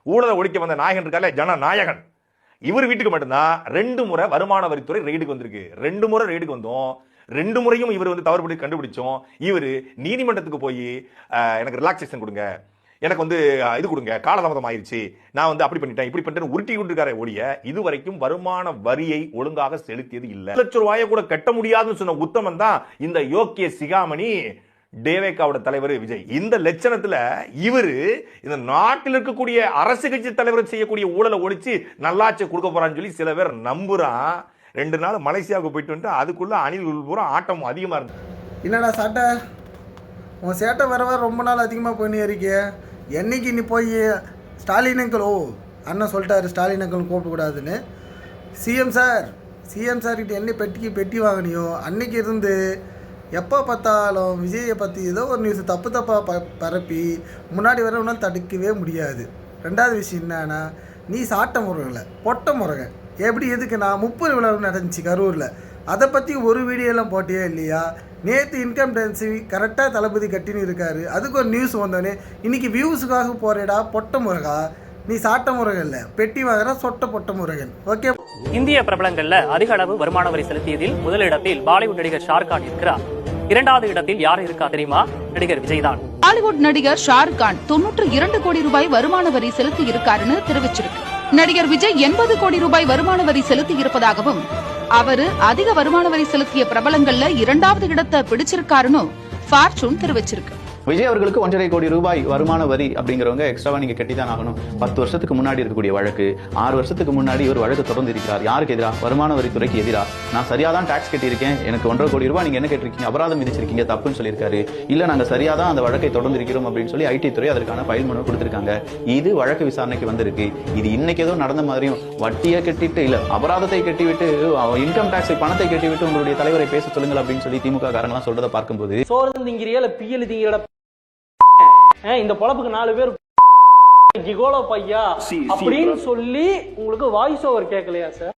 ஊழலை ஒழிக்க வந்த நாயகன் இருக்கால, ஜனநாயகன், இவர் வீட்டுக்கு மட்டும்தான் 2 முறை வருமான வரித்துறை ரெய்டுக்கு வந்திருக்கு. 2 முறை ரெய்டுக்கு வந்தோம். 2 முறையும் இவர் தவறுபடி கண்டுபிடிச்சோம். இவர் நீதிமன்றத்துக்கு போய் எனக்கு ரிலாக்ஸேஷன் கொடுங்க, எனக்கு இது கொடுங்க, காலதாமதம் ஆயிருச்சு, நான் அப்படி பண்ணிட்டேன் இப்படி பண்ணிட்டேன் உருட்டி கொண்டிருக்காரே ஒழிய இதுவரைக்கும் வருமான வரியை ஒழுங்காக செலுத்தியது இல்லை. 1 லட்சம் ரூபாயை கூட கட்ட முடியாதுன்னு சொன்ன உத்தமன் தான் இந்த யோக்கிய சிகாமணி தேவேகாவோட தலைவர் விஜய். இந்த லட்சணத்துல இவரு இந்த நாட்டில் இருக்கக்கூடிய அரசு கட்சி தலைவர் செய்யக்கூடிய ஊழலை ஒழிச்சு நல்லாட்சி கொடுக்க போறான்னு சொல்லி சில பேர் நம்புறான். 2 நாள் மலேசியாவுக்கு போயிட்டு வந்து அதுக்குள்ள அணில் பூரா ஆட்டம் அதிகமா இருக்கு. என்னடா சாட்டை உன் சேட்டை வர ரொம்ப நாள் அதிகமாக போயின்னு இருக்கிய. என்னைக்கு நீ போய் ஸ்டாலின் அங்கிள், அண்ணன் சொல்லிட்டாரு ஸ்டாலின் அங்கிள் கூப்பிடக்கூடாதுன்னு, சிஎம் சார் கிட்ட என்ன பெட்டி வாங்கினியோ அன்னைக்கு இருந்து எப்போ பார்த்தாலும் விஜயை பற்றி ஏதோ ஒரு நியூஸ் தப்பாக பரப்பி முன்னாடி வர ஒன்றால் தடுக்கவே முடியாது. 2வது விஷயம் என்னன்னா, நீ சாட்ட முறைகளை பொட்ட முறைகள் எப்படி எதுக்கு நான் 30 விழா நடந்துச்சு கரூரில், அதை பற்றி ஒரு வீடியோலாம் போட்டியே இல்லையா? நேற்று இன்கம் டேக்ஸ் கரெக்டாக தளபதி கட்டின்னு இருக்காரு, அதுக்கு ஒரு நியூஸ் வந்தோடனே இன்னைக்கு வியூஸுக்காக போறேடா பொட்ட முருகா. நீ சாட்ட முறைகள் இல்லை, பெட்டி வாங்குற சொட்ட பொட்ட முறைகள். ஓகே, இந்திய பிரபலங்கள்ல அதிக அளவு வருமான வரி செலுத்தியதில் முதலிடத்தில் பாலிவுட் நடிகர் ஷாருக்கான் இருக்கிறார். 2வது இடத்தில் யார் இருக்கா தெரியுமா? நடிகர் விஜய் தான். பாலிவுட் நடிகர் ஷாருக்கான் 92 கோடி ரூபாய் வருமான வரி செலுத்தி இருக்காருன்னு தெரிவிச்சிருக்கு. நடிகர் விஜய் 80 கோடி ரூபாய் வருமான வரி செலுத்தி இருப்பதாகவும், அவரு அதிக வருமான வரி செலுத்திய பிரபலங்கள்ல 2வது இடத்தை பிடிச்சிருக்காருன்னு ஃபார்ச்சூன் தெரிவிச்சிருக்கு. விஜய் அவர்களுக்கு 1.5 கோடி ரூபாய் வருமான வரி அப்படிங்கிறவங்க எக்ஸ்ட்ராவா நீங்க கட்டிதான் ஆகணும். 10 வருஷத்துக்கு முன்னாடி இருக்கக்கூடிய வழக்கு, 6 வருஷத்துக்கு முன்னாடி ஒரு வழக்கு தொடர்ந்து இருக்கிறார். யாருக்கு எதிராக? வருமான வரித்துறைக்கு எதிராக. நான் சரியாதான் டாக்ஸ் கட்டியிருக்கேன், எனக்கு 1.5 கோடி ரூபாய் நீங்க என்ன கேட்டிருக்கீங்க, அபராதம் விதிச்சிருக்கீங்க, தப்புன்னு சொல்லியிருக்காரு. இல்ல நாங்க சரியாதான் அந்த வழக்கை தொடர்ந்து இருக்கிறோம் அப்படின்னு சொல்லி ஐடி துறை அதற்கான ஃபைல் மனு கொடுத்திருக்காங்க. இது வழக்கு விசாரணைக்கு வந்திருக்கு. இது இன்னைக்கு ஏதோ நடந்த மாதிரியும் வட்டியை கட்டிட்டு இல்ல அபராதத்தை கட்டிவிட்டு இன்கம் டாக்ஸ் பணத்தை கட்டிவிட்டு உங்களுடைய தலைவரை பேச சொல்லுங்கள் அப்படின்னு சொல்லி திமுக காரங்களாம் சொல்றதை பார்க்கும்போது இந்த பொழப்புக்கு 4 பேர் கிகோலோ பையா அப்படின்னு சொல்லி உங்களுக்கு வாய்ஸ் ஓவர் கேட்கலையா சார்?